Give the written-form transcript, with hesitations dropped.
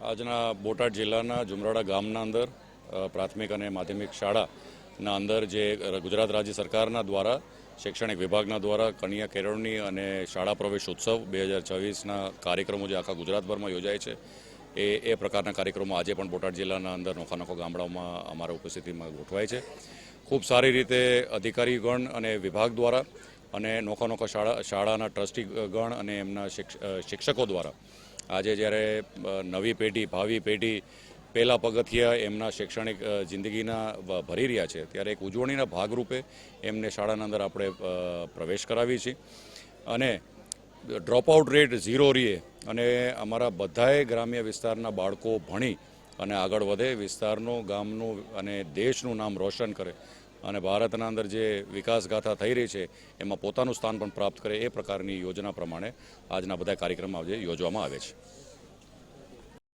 આજના બોટાદ જિલ્લાના જુમરાડા ગામના અંદર પ્રાથમિક અને માધ્યમિક શાળાના અંદર જે ગુજરાત રાજ્ય સરકારના દ્વારા શૈક્ષણિક વિભાગના દ્વારા કન્યા કેળવણી અને શાળા પ્રવેશ ઉત્સવ 2024ના કાર્યક્રમો જે આખા ગુજરાતભરમાં યોજાય છે એ પ્રકારના કાર્યક્રમો આજે પણ બોટાદ જિલ્લાના અંદર નોખા ગામડાઓમાં અમારા ઉપસ્થિતિમાં ગોઠવાય છે. ખૂબ સારી રીતે અધિકારીગણ અને વિભાગ દ્વારા અને નોખા શાળાના ટ્રસ્ટીગણ અને એમના શિક્ષકો દ્વારા આજે જ્યારે નવી પેઢી ભાવિ પેઢી પહેલાં પગથિયા એમના શૈક્ષણિક જિંદગીના ભરી રહ્યા છે ત્યારે એક ઉજવણીના ભાગરૂપે એમને શાળાના અંદર આપણે પ્રવેશ કરાવીએ છીએ અને ડ્રોપઆઉટ રેટ 0 રહીએ અને અમારા બધાએ ગ્રામ્ય વિસ્તારના બાળકો ભણી અને આગળ વધે, વિસ્તારનું ગામનું અને દેશનું નામ રોશન કરે અને ભારતના અંદર જે વિકાસ ગાથા થઈ રહી છે એમાં પોતાનું સ્થાન પણ પ્રાપ્ત કરે એ પ્રકારની યોજના પ્રમાણે આજના બધા કાર્યક્રમ આજે યોજવામાં આવે છે.